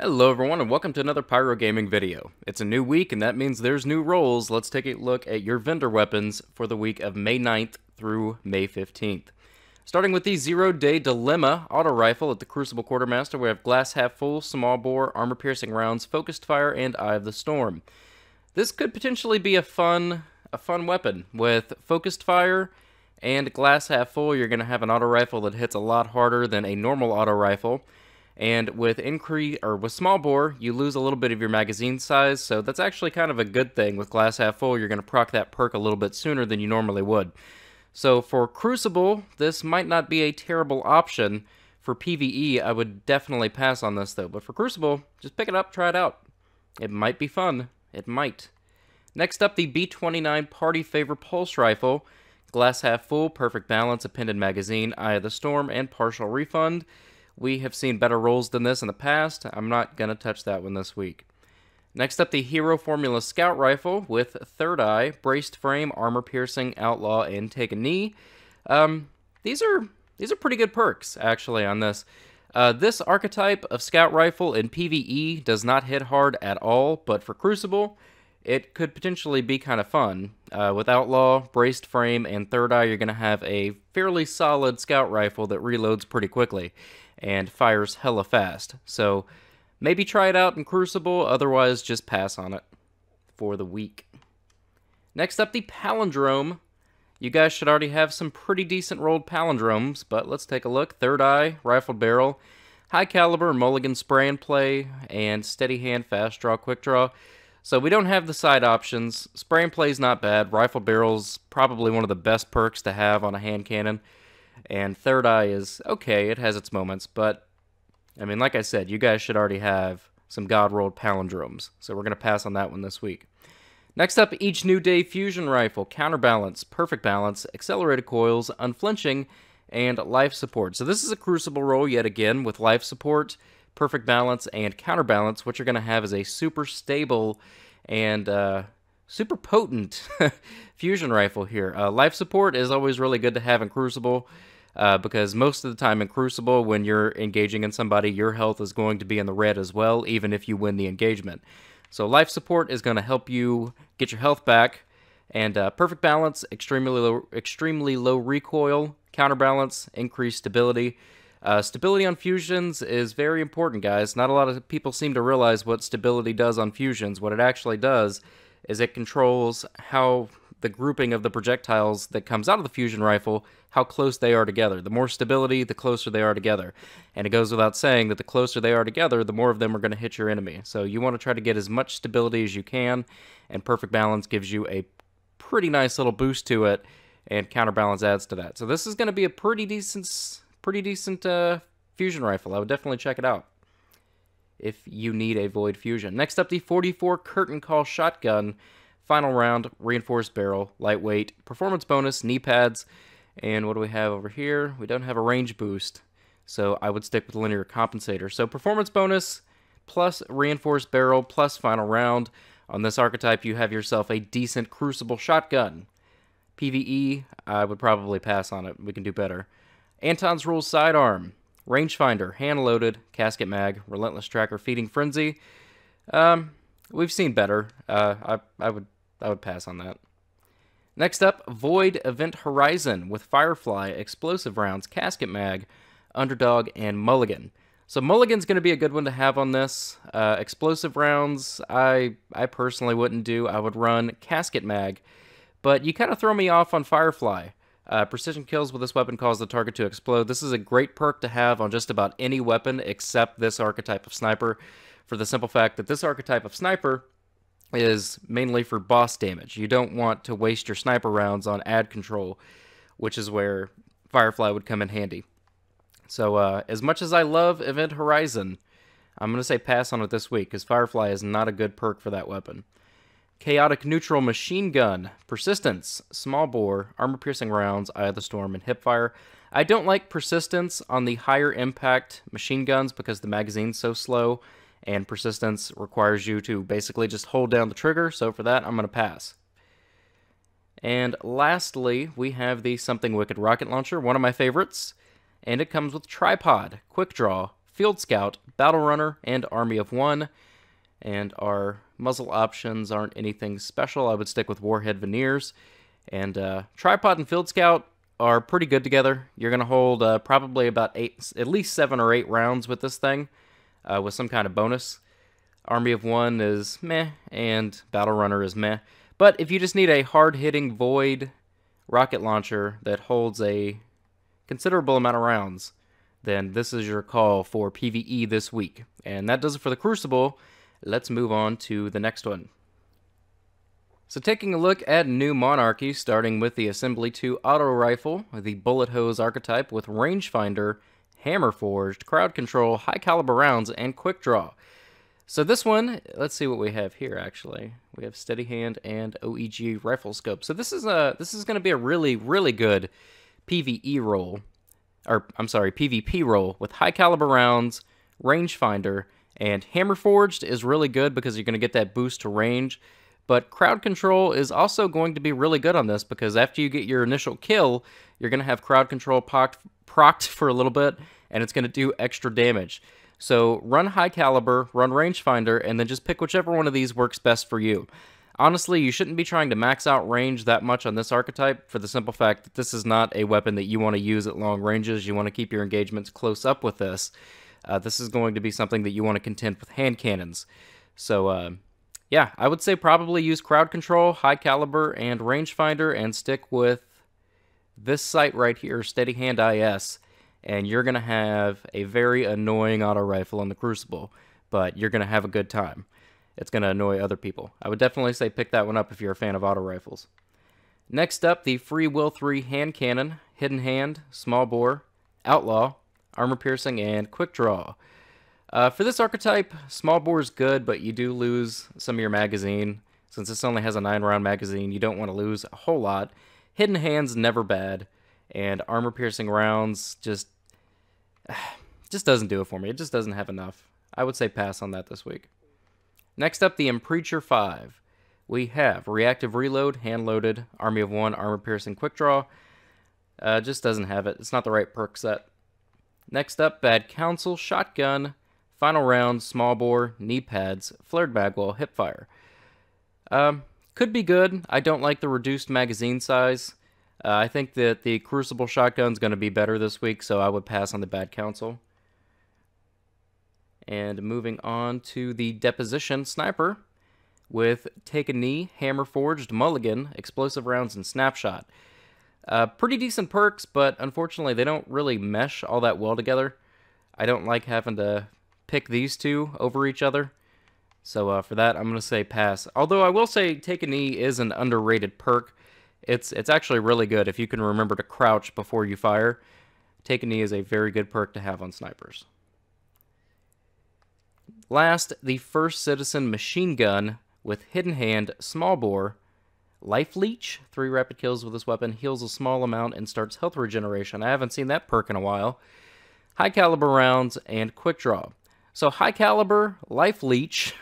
Hello everyone and welcome to another Pyro Gaming video. It's a new week and that means there's new roles. Let's take a look at your vendor weapons for the week of May 9th through May 15th. Starting with the 0-Day Dilemma auto rifle at the Crucible Quartermaster, we have glass half full, small bore, armor piercing rounds, focused fire, and Eye of the Storm. This could potentially be a fun weapon. With focused fire and glass half full, you're going to have an auto rifle that hits a lot harder than a normal auto rifle. And with small bore, you lose a little bit of your magazine size, so that's actually kind of a good thing. With glass half full, you're going to proc that perk a little bit sooner than you normally would. So for Crucible, this might not be a terrible option. For PvE, I would definitely pass on this though. But for Crucible, just pick it up, try it out. It might be fun. It might. Next up, the B29 Party Favor Pulse Rifle. Glass half full, perfect balance, appended magazine, Eye of the Storm, and partial refund. We have seen better rolls than this in the past. I'm not going to touch that one this week. Next up, the Hero Formula Scout Rifle with Third Eye, Braced Frame, Armor Piercing, Outlaw, and Take a Knee. These are pretty good perks, actually, on this. This archetype of Scout Rifle in PvE does not hit hard at all, but for Crucible, it could potentially be kind of fun. With Outlaw, Braced Frame, and Third Eye, you're going to have a fairly solid Scout Rifle that reloads pretty quickly and fires hella fast. So maybe try it out in Crucible, otherwise just pass on it for the week. Next up, the Palindrome. You guys should already have some pretty decent rolled Palindromes, but let's take a look. Third Eye, Rifled Barrel, High Caliber, Mulligan Spray and Play, and Steady Hand, Fast Draw, Quick Draw. So we don't have the side options. Spray and Play is not bad. Rifled Barrel's probably one of the best perks to have on a hand cannon. And Third Eye is okay, it has its moments, but, I mean, like I said, you guys should already have some God-rolled Palindromes, so we're going to pass on that one this week. Next up, Each New Day Fusion Rifle, Counterbalance, Perfect Balance, Accelerated Coils, Unflinching, and Life Support. So this is a Crucible roll yet again with Life Support, Perfect Balance, and Counterbalance. What you're going to have is a super stable and super potent fusion rifle here. Life Support is always really good to have in Crucible. Because most of the time in Crucible, when you're engaging in somebody, your health is going to be in the red as well, even if you win the engagement. So Life Support is going to help you get your health back, and Perfect Balance, extremely low recoil, Counterbalance, increased stability. Stability on fusions is very important, guys. Not a lot of people seem to realize what stability does on fusions. What it actually does is it controls how the grouping of the projectiles that comes out of the fusion rifle, how close they are together. The more stability, the closer they are together. And it goes without saying that the closer they are together, the more of them are going to hit your enemy. So you want to try to get as much stability as you can, and Perfect Balance gives you a pretty nice little boost to it, and Counterbalance adds to that. So this is going to be a pretty decent fusion rifle. I would definitely check it out if you need a void fusion. Next up, the 44 Curtain Call Shotgun. Final round, reinforced barrel, lightweight, performance bonus, knee pads, and what do we have over here? We don't have a range boost, so I would stick with linear compensator. So performance bonus plus reinforced barrel plus final round. On this archetype, you have yourself a decent Crucible shotgun. PvE, I would probably pass on it. We can do better. Anton's Rules sidearm, rangefinder, hand-loaded, casket mag, relentless tracker, feeding frenzy. We've seen better. I would pass on that. Next up, Void Event Horizon with Firefly, explosive rounds, casket mag, underdog, and mulligan. So mulligan's going to be a good one to have on this. Explosive rounds, I personally wouldn't do. I would run casket mag, but you kind of throw me off on Firefly. Precision kills with this weapon cause the target to explode. This is a great perk to have on just about any weapon except this archetype of sniper, for the simple fact that this archetype of sniper is mainly for boss damage. You don't want to waste your sniper rounds on ad control, which is where Firefly would come in handy. So as much as I love Event Horizon, I'm going to say pass on it this week, because Firefly is not a good perk for that weapon. Chaotic Neutral Machine Gun, Persistence, Small Bore, Armor Piercing Rounds, Eye of the Storm, and Hipfire. I don't like Persistence on the higher impact machine guns because the magazine's so slow, and Persistence requires you to basically just hold down the trigger, so for that, I'm going to pass. And lastly, we have the Something Wicked Rocket Launcher, one of my favorites, and it comes with Tripod, Quick Draw, Field Scout, Battle Runner, and Army of One. And our muzzle options aren't anything special. I would stick with Warhead Veneers. And Tripod and Field Scout are pretty good together. You're going to hold probably about at least 7 or 8 rounds with this thing, with some kind of bonus. Army of One is meh, and Battle Runner is meh. But if you just need a hard-hitting Void rocket launcher that holds a considerable amount of rounds, then this is your call for PvE this week. And that does it for the Crucible. Let's move on to the next one. So taking a look at New Monarchy, starting with the Assembly 2 Auto Rifle, the Bullet Hose archetype with Rangefinder, Hammer Forged, Crowd Control, High Caliber Rounds, and Quick Draw. So this one, let's see what we have here actually. We have Steady Hand and OEG Rifle Scope. So this is going to be a really, really good PvE roll. Or, I'm sorry, PvP roll with High Caliber Rounds, Rangefinder, and Hammer Forged is really good because you're going to get that boost to range. But Crowd Control is also going to be really good on this because after you get your initial kill, you're going to have Crowd Control procced for a little bit, and it's going to do extra damage. So run High Caliber, run Rangefinder, and then just pick whichever one of these works best for you. Honestly, you shouldn't be trying to max out range that much on this archetype for the simple fact that this is not a weapon that you want to use at long ranges. You want to keep your engagements close up with this. This is going to be something that you want to contend with hand cannons. So, yeah, I would say probably use Crowd Control, High Caliber, and Rangefinder, and stick with this sight right here, Steady Hand IS, and you're going to have a very annoying auto rifle on the Crucible, but you're going to have a good time. It's going to annoy other people. I would definitely say pick that one up if you're a fan of auto rifles. Next up, the Free Will 3 Hand Cannon, Hidden Hand, Small Bore, Outlaw, Armor Piercing, and Quick Draw. For this archetype, Small Bore is good, but you do lose some of your magazine. Since this only has a 9-round magazine, you don't want to lose a whole lot. Hidden Hand's never bad, and Armor Piercing rounds just doesn't do it for me. It just doesn't have enough. I would say pass on that this week. Next up, the Impreacher 5. We have Reactive Reload, Hand-Loaded, Army of One, Armor Piercing, Quick Draw. Just doesn't have it. It's not the right perk set. Next up, Bad Counsel, Shotgun, Final Round, Small Bore, Knee Pads, Flared Bagwell, Hipfire. Could be good. I don't like the reduced magazine size. I think that the Crucible Shotgun's going to be better this week, so I would pass on the Bad Counsel. And moving on to the Deposition Sniper with Take a Knee, Hammer Forged, Mulligan, Explosive Rounds, and Snapshot. Pretty decent perks, but unfortunately they don't really mesh all that well together. I don't like having to pick these two over each other. So for that, I'm going to say pass. Although I will say Take a Knee is an underrated perk. It's actually really good if you can remember to crouch before you fire. Take a Knee is a very good perk to have on snipers. Last, the First Citizen Machine Gun with Hidden Hand, Small Bore, Life Leech, 3 rapid kills with this weapon, heals a small amount and starts health regeneration. I haven't seen that perk in a while. High Caliber Rounds, and Quick Draw. So High Caliber, Life Leech,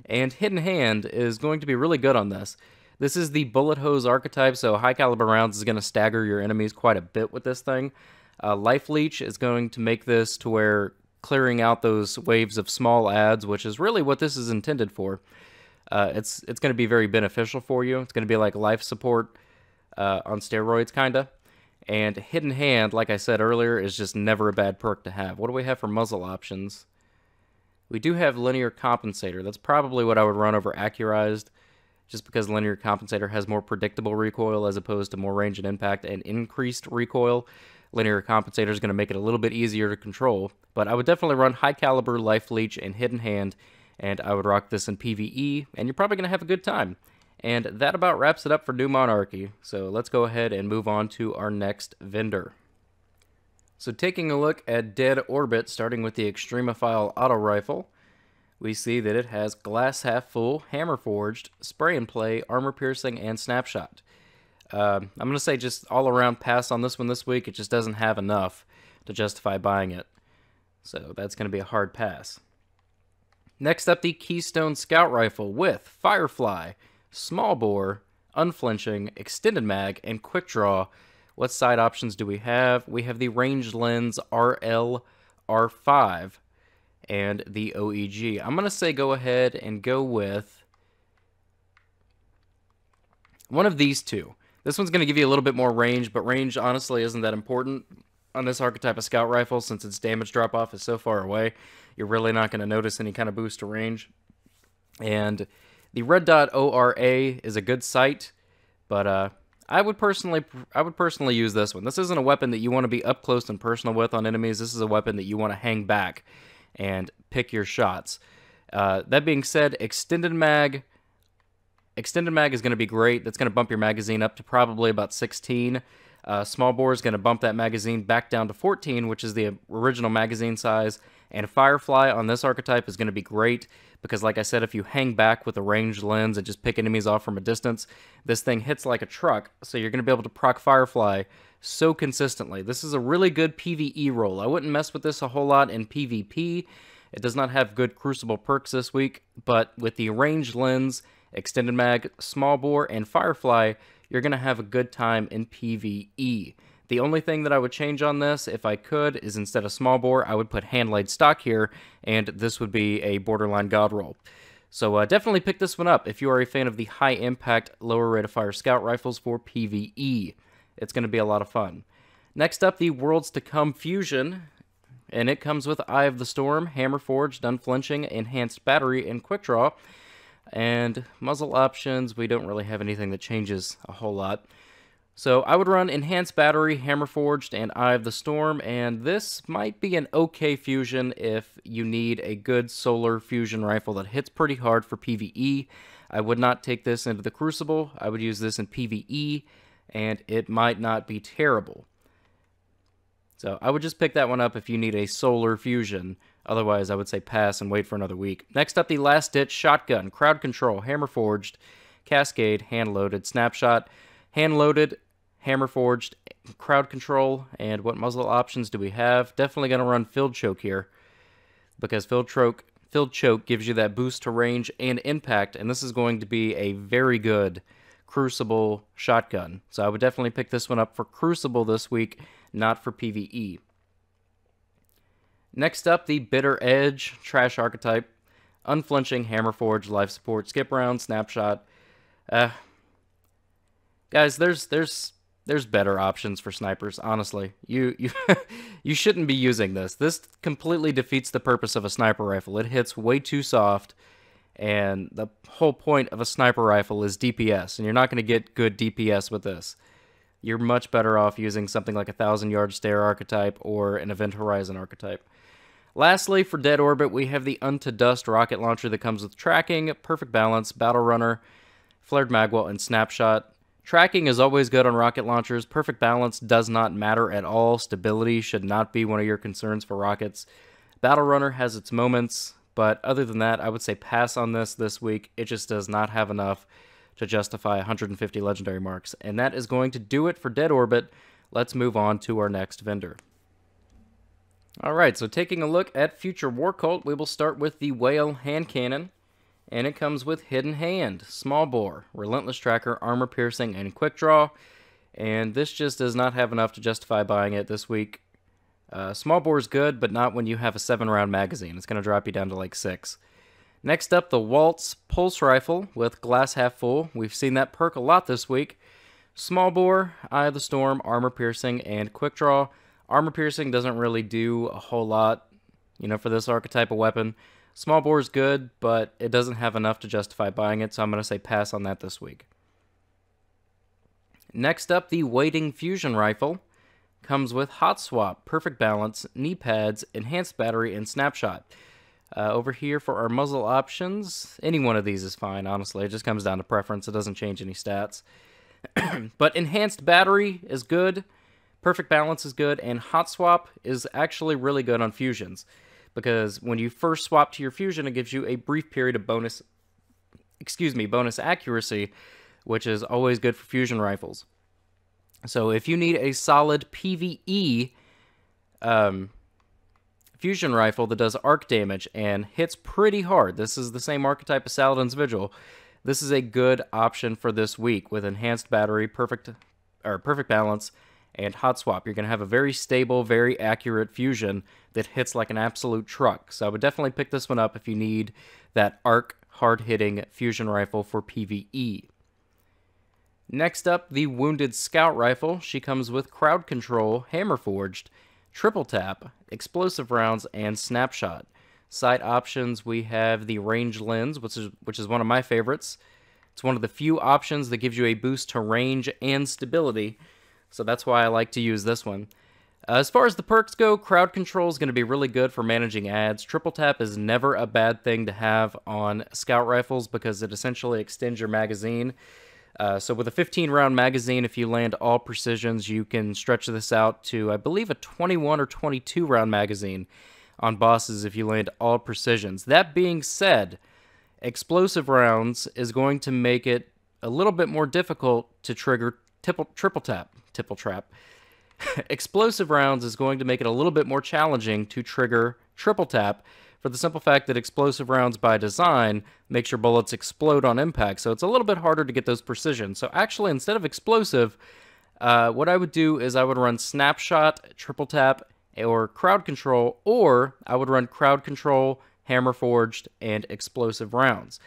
and Hidden Hand is going to be really good on this. This is the Bullet Hose archetype, so High Caliber Rounds is going to stagger your enemies quite a bit with this thing. Life Leech is going to make this to where clearing out those waves of small adds, which is really what this is intended for. It's going to be very beneficial for you. It's going to be like life support on steroids, kind of. And Hidden Hand, like I said earlier, is just never a bad perk to have. What do we have for muzzle options? We do have Linear Compensator. That's probably what I would run over Accurized, just because Linear Compensator has more predictable recoil as opposed to more range and impact and increased recoil. Linear Compensator is going to make it a little bit easier to control. But I would definitely run High Caliber, Life Leech, and Hidden Hand, and I would rock this in PvE, and you're probably going to have a good time. And that about wraps it up for New Monarchy. So let's go ahead and move on to our next vendor. So taking a look at Dead Orbit, starting with the Extremophile Auto Rifle, we see that it has Glass Half Full, Hammer Forged, Spray and Play, Armor Piercing, and Snapshot. I'm going to say just all around pass on this one this week. It just doesn't have enough to justify buying it. So that's going to be a hard pass. Next up, the Keystone Scout Rifle with Firefly, Small Bore, Unflinching, Extended Mag, and Quick Draw. What side options do we have? We have the Ranged Lens RL R5, and the OEG. I'm going to say go ahead and go with one of these two. This one's going to give you a little bit more range, but range honestly isn't that important on this archetype of scout rifle since its damage drop-off is so far away. You're really not going to notice any kind of boost to range. And the red dot ORA is a good sight, but I would personally use this one. This isn't a weapon that you want to be up close and personal with on enemies. This is a weapon that you want to hang back and pick your shots. That being said, extended mag is going to be great. That's going to bump your magazine up to probably about 16. Small bore is going to bump that magazine back down to 14, which is the original magazine size. And Firefly on this archetype is going to be great because, like I said, if you hang back with a ranged lens and just pick enemies off from a distance, this thing hits like a truck, so you're going to be able to proc Firefly so consistently. This is a really good PvE roll. I wouldn't mess with this a whole lot in PvP. It does not have good Crucible perks this week, but with the ranged lens, extended mag, small bore, and Firefly, you're going to have a good time in PvE. The only thing that I would change on this, if I could, is instead of small bore, I would put hand-laid stock here, and this would be a borderline god roll. So definitely pick this one up if you are a fan of the high-impact, lower rate of fire scout rifles for PvE. It's going to be a lot of fun. Next up, the Worlds to Come Fusion, and it comes with Eye of the Storm, Hammer Forged, Unflinching, Enhanced Battery, and Quick Draw. And muzzle options, we don't really have anything that changes a whole lot. So I would run Enhanced Battery, Hammer Forged, and Eye of the Storm, and this might be an okay fusion if you need a good solar fusion rifle that hits pretty hard for PvE. I would not take this into the Crucible. I would use this in PvE, and it might not be terrible. So I would just pick that one up if you need a solar fusion. Otherwise, I would say pass and wait for another week. Next up, the Last Ditch Shotgun, Crowd Control, Hammer Forged, Cascade, Hand-Loaded, Snapshot, Hand-Loaded, Hammer Forged, Crowd Control, and what muzzle options do we have? Definitely going to run Filled Choke here, because Filled Choke gives you that boost to range and impact, and this is going to be a very good Crucible shotgun. So I would definitely pick this one up for Crucible this week, not for PvE. Next up, the Bitter Edge, Trash Archetype, Unflinching, Hammer Forge, Life Support, Skip Round, Snapshot. Guys, there's better options for snipers, honestly. You you shouldn't be using this. This completely defeats the purpose of a sniper rifle. It hits way too soft, and the whole point of a sniper rifle is DPS, and you're not going to get good DPS with this. You're much better off using something like a 1,000-yard stare archetype or an Event Horizon archetype. Lastly, for Dead Orbit, we have the Unto Dust rocket launcher that comes with tracking, perfect balance, battle runner, flared magwell, and snapshot. Tracking is always good on rocket launchers. Perfect balance does not matter at all. Stability should not be one of your concerns for rockets. Battle runner has its moments, but other than that, I would say pass on this week. It just does not have enough to justify 150 legendary marks. And that is going to do it for Dead Orbit. Let's move on to our next vendor. Alright, so taking a look at Future War Cult, we will start with the Whale Hand Cannon. And it comes with Hidden Hand, Small Bore, Relentless Tracker, Armor Piercing, and Quick Draw. And this just does not have enough to justify buying it this week. Small Bore is good, but not when you have a 7-round magazine. It's going to drop you down to like 6. Next up, the Waltz Pulse Rifle with Glass Half Full. We've seen that perk a lot this week. Small Bore, Eye of the Storm, Armor Piercing, and Quick Draw. Armor Piercing doesn't really do a whole lot, for this archetype of weapon. Small Bore is good, but it doesn't have enough to justify buying it, so I'm going to say pass on that this week. Next up, the Waiting Fusion Rifle. Comes with Hot Swap, Perfect Balance, Knee Pads, Enhanced Battery, and Snapshot. Over here for our muzzle options, any one of these is fine, honestly. It just comes down to preference. It doesn't change any stats. But Enhanced Battery is good, Perfect Balance is good, and Hot Swap is actually really good on fusions. Because when you first swap to your fusion, it gives you a brief period of bonus accuracy, which is always good for fusion rifles. So if you need a solid PvE fusion rifle that does arc damage and hits pretty hard, this is the same archetype as Saladin's Vigil, this is a good option for this week with Enhanced Battery, Perfect Balance, and hot swap. You're going to have a very stable, very accurate fusion that hits like an absolute truck. So I would definitely pick this one up if you need that arc hard-hitting fusion rifle for PvE. Next up, the Wounded Scout Rifle. She comes with crowd control, hammer forged, triple tap, explosive rounds, and snapshot. Sight options, we have the range lens, which is one of my favorites. It's one of the few options that gives you a boost to range and stability, so that's why I like to use this one. As far as the perks go, crowd control is going to be really good for managing ads. Triple tap is never a bad thing to have on scout rifles because it essentially extends your magazine. So with a 15-round magazine, if you land all precisions, you can stretch this out to, I believe, a 21 or 22-round magazine on bosses if you land all precisions. That being said, explosive rounds is going to make it a little bit more difficult to trigger triple trap. Explosive rounds is going to make it a little bit more challenging to trigger triple tap for the simple fact that explosive rounds by design makes your bullets explode on impact, so it's a little bit harder to get those precision. So actually, instead of explosive, what I would do is I would run snapshot, triple tap, or crowd control, or I would run crowd control, hammer forged, and explosive rounds.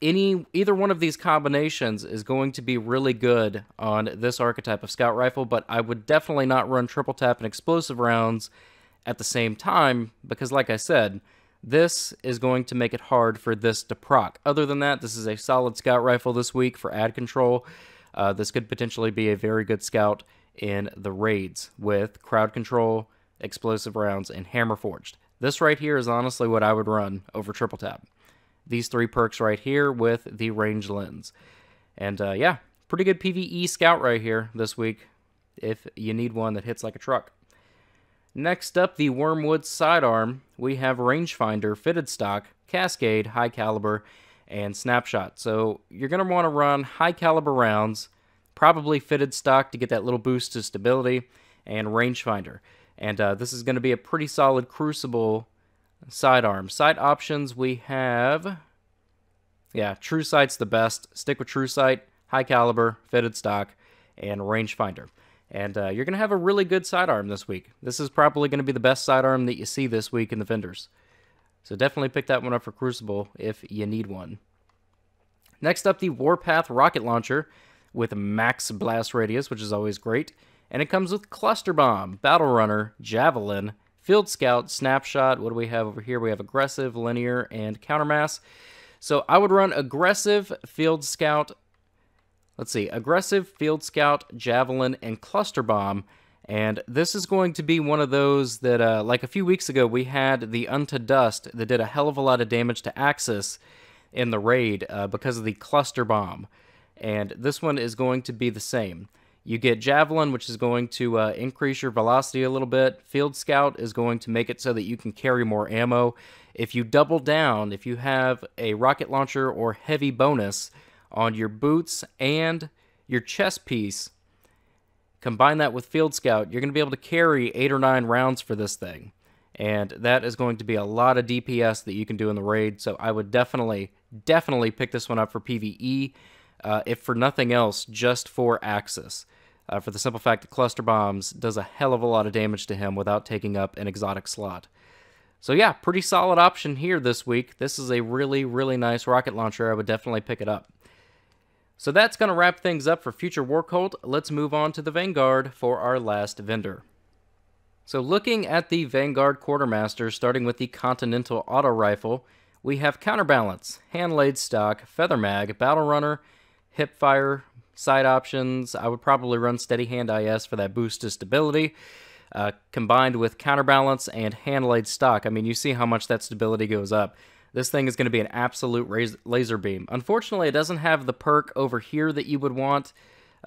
Either one of these combinations is going to be really good on this archetype of scout rifle, but I would definitely not run triple tap and explosive rounds at the same time because, like I said, this is going to make it hard for this to proc. Other than that, this is a solid scout rifle this week for ad control. This could potentially be a very good scout in the raids with crowd control, explosive rounds, and hammer forged. This right here is honestly what I would run over triple tap. These three perks right here with the range lens. And yeah, pretty good PvE scout right here this week if you need one that hits like a truck. Next up, the Wormwood Sidearm. We have Rangefinder, Fitted Stock, Cascade, High Caliber, and Snapshot. So you're going to want to run high caliber rounds, probably Fitted Stock to get that little boost to stability, and Rangefinder. And this is going to be a pretty solid Crucible sidearm. Sight options, we have, yeah, True Sight's the best. Stick with True Sight, High Caliber, Fitted Stock, and Rangefinder. And you're going to have a really good sidearm this week. This is probably going to be the best sidearm that you see this week in the vendors. So definitely pick that one up for Crucible if you need one. Next up, the Warpath Rocket Launcher with max blast radius, which is always great. And it comes with Cluster Bomb, Battle Runner, Javelin, Field Scout, Snapshot. What do we have over here? We have Aggressive, Linear, and Countermass. So I would run Aggressive, Field Scout, Aggressive, Field Scout, Javelin, and Cluster Bomb. And this is going to be one of those that, like a few weeks ago, we had the Unto Dust that did a hell of a lot of damage to Axis in the raid because of the Cluster Bomb. And this one is going to be the same. You get Javelin, which is going to increase your velocity a little bit. Field Scout is going to make it so that you can carry more ammo. If you double down, if you have a rocket launcher or heavy bonus on your boots and your chest piece, combine that with Field Scout, you're going to be able to carry 8 or 9 rounds for this thing. And that is going to be a lot of DPS that you can do in the raid, so I would definitely pick this one up for PvE, if for nothing else, just for Axis. For the simple fact that Cluster Bombs does a hell of a lot of damage to him without taking up an exotic slot. So yeah, pretty solid option here this week. This is a really, really nice rocket launcher. I would definitely pick it up. So that's going to wrap things up for Future War Cult. Let's move on to the Vanguard for our last vendor. So looking at the Vanguard Quartermaster, starting with the Continental Auto Rifle, we have Counterbalance, Hand-Laid Stock, Feather Mag, Battle Runner, Hipfire, Sight options. I would probably run Steady Hand IS for that boost to stability, combined with Counterbalance and Hand-Laid Stock. I mean, you see how much that stability goes up. This thing is going to be an absolute laser beam. Unfortunately, it doesn't have the perk over here that you would want.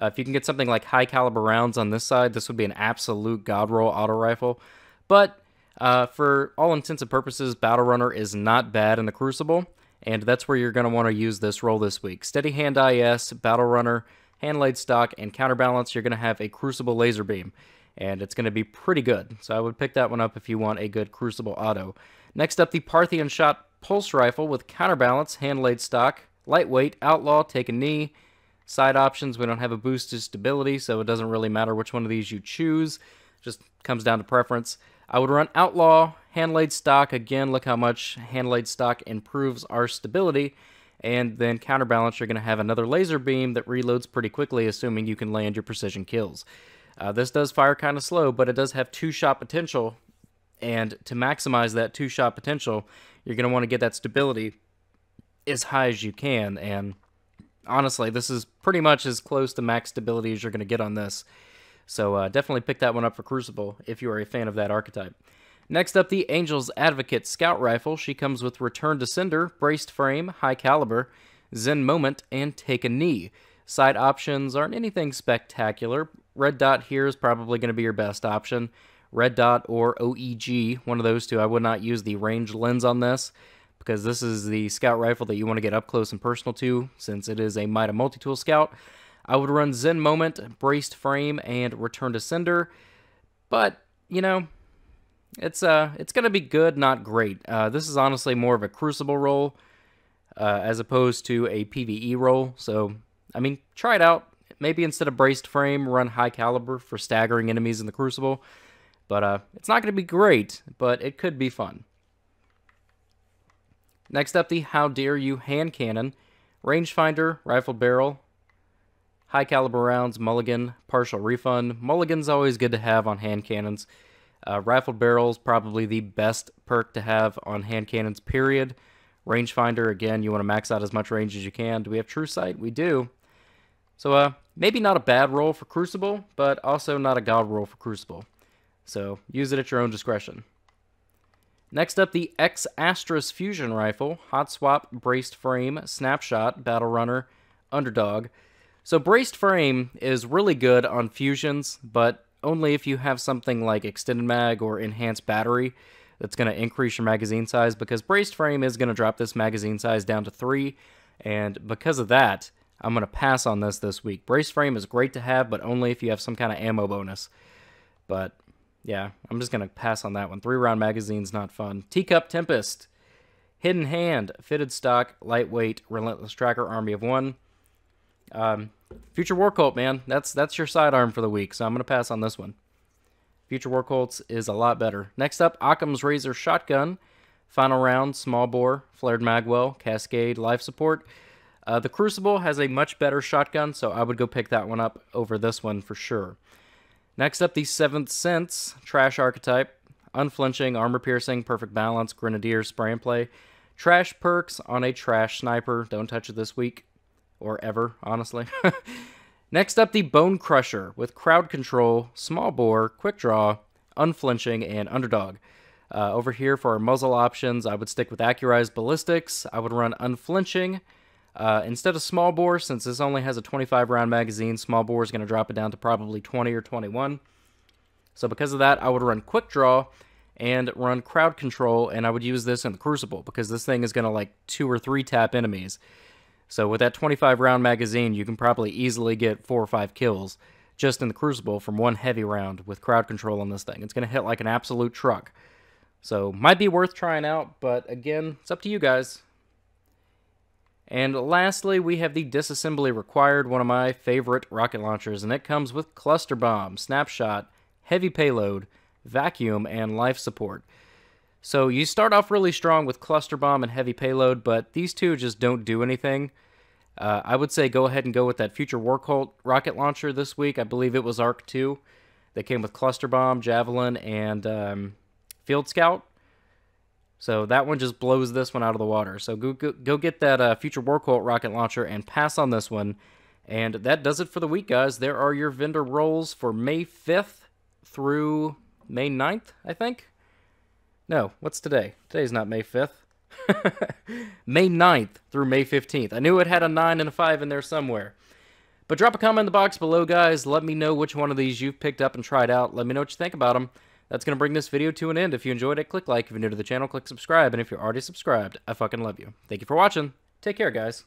If you can get something like high caliber rounds on this side, this would be an absolute god roll auto rifle. But for all intents and purposes, Battle Runner is not bad in the Crucible, and that's where you're going to want to use this roll this week. Steady Hand IS, Battle Runner, Hand-Laid Stock, and Counterbalance, you're going to have a Crucible laser beam, and it's going to be pretty good. So I would pick that one up if you want a good Crucible auto. Next up, the Parthian Shot Pulse Rifle with Counterbalance, Hand-Laid Stock, Lightweight, Outlaw, Take a Knee, Side options, we don't have a boost to stability, so it doesn't really matter which one of these you choose. Just comes down to preference. I would run Outlaw, Hand-Laid Stock. Again, look how much Hand-Laid Stock improves our stability. And then Counterbalance, you're going to have another laser beam that reloads pretty quickly, assuming you can land your precision kills. This does fire kind of slow, but it does have 2-shot potential. And to maximize that 2-shot potential, you're going to want to get that stability as high as you can. And honestly, this is pretty much as close to max stability as you're going to get on this. So definitely pick that one up for Crucible if you are a fan of that archetype. Next up, the Angel's Advocate Scout Rifle. She comes with Return to Sender, Braced Frame, High Caliber, Zen Moment, and Take a Knee. Side options aren't anything spectacular. Red Dot here is probably going to be your best option. Red Dot or OEG, one of those two. I would not use the range lens on this, because this is the scout rifle that you want to get up close and personal to, since it is a MITA multi-tool scout. I would run Zen Moment, Braced Frame, and Return to Sender, but, you know, it's going to be good, not great. This is honestly more of a Crucible roll, as opposed to a PvE roll, so, I mean, try it out. Maybe instead of Braced Frame, run High Caliber for staggering enemies in the Crucible, but it's not going to be great, but it could be fun. Next up, the How Dare You Hand Cannon, Rangefinder, Rifled Barrel, High Caliber Rounds, Mulligan, Partial Refund. Mulligan's always good to have on hand cannons. Rifled Barrel's probably the best perk to have on hand cannons, period. Rangefinder, again, you want to max out as much range as you can. Do we have True Sight? We do. So, maybe not a bad roll for Crucible, but also not a god roll for Crucible. So, use it at your own discretion. Next up, the X-Astras Fusion Rifle, Hot Swap, Braced Frame, Snapshot, Battle Runner, Underdog. So Braced Frame is really good on fusions, but only if you have something like Extended Mag or Enhanced Battery that's going to increase your magazine size, because Braced Frame is going to drop this magazine size down to 3, and because of that, I'm going to pass on this week. Braced Frame is great to have, but only if you have some kind of ammo bonus. But yeah, I'm just going to pass on that one. 3-round magazine's not fun. Teacup Tempest, Hidden Hand, Fitted Stock, Lightweight, Relentless Tracker, Army of 1. Future War Cult, man. That's your sidearm for the week, so I'm going to pass on this one. Future War Cults is a lot better. Next up, Occam's Razor Shotgun, Final Round, Small Bore, Flared Magwell, Cascade, Life Support. The Crucible has a much better shotgun, so I would go pick that one up over this one for sure. Next up, the Seventh Sense, Trash Archetype, Unflinching, Armor Piercing, Perfect Balance, Grenadier, Spray and Play. Trash perks on a Trash Sniper. Don't touch it this week. Or ever, honestly. Next up, the Bone Crusher with Crowd Control, Small Bore, Quick Draw, Unflinching, and Underdog. Over here for our muzzle options, I would stick with Accurized Ballistics. I would run Unflinching. Instead of Small Bore, since this only has a 25-round magazine, Small Bore is going to drop it down to probably 20 or 21. So because of that, I would run Quick Draw and run Crowd Control, and I would use this in the Crucible, because this thing is going to like 2 or 3 tap enemies. So with that 25-round magazine, you can probably easily get 4 or 5 kills just in the Crucible from one heavy round with Crowd Control on this thing. It's going to hit like an absolute truck. So might be worth trying out, but again, it's up to you guys. And lastly, we have the Disassembly Required, one of my favorite rocket launchers, and it comes with Cluster Bomb, Snapshot, Heavy Payload, Vacuum, and Life Support. So you start off really strong with Cluster Bomb and Heavy Payload, but these two just don't do anything. I would say go ahead and go with that Future War Cult rocket launcher this week. I believe it was Arc 2. That came with Cluster Bomb, Javelin, and Field Scout. So that one just blows this one out of the water. So go get that Future War Cult rocket launcher and pass on this one. And that does it for the week, guys. There are your vendor rolls for May 5th through May 9th, I think. No, what's today? Today's not May 5th. May 9th through May 15th. I knew it had a 9 and a 5 in there somewhere. But drop a comment in the box below, guys. Let me know which one of these you've picked up and tried out. Let me know what you think about them. That's going to bring this video to an end. If you enjoyed it, click like. If you're new to the channel, click subscribe. And if you're already subscribed, I fucking love you. Thank you for watching. Take care, guys.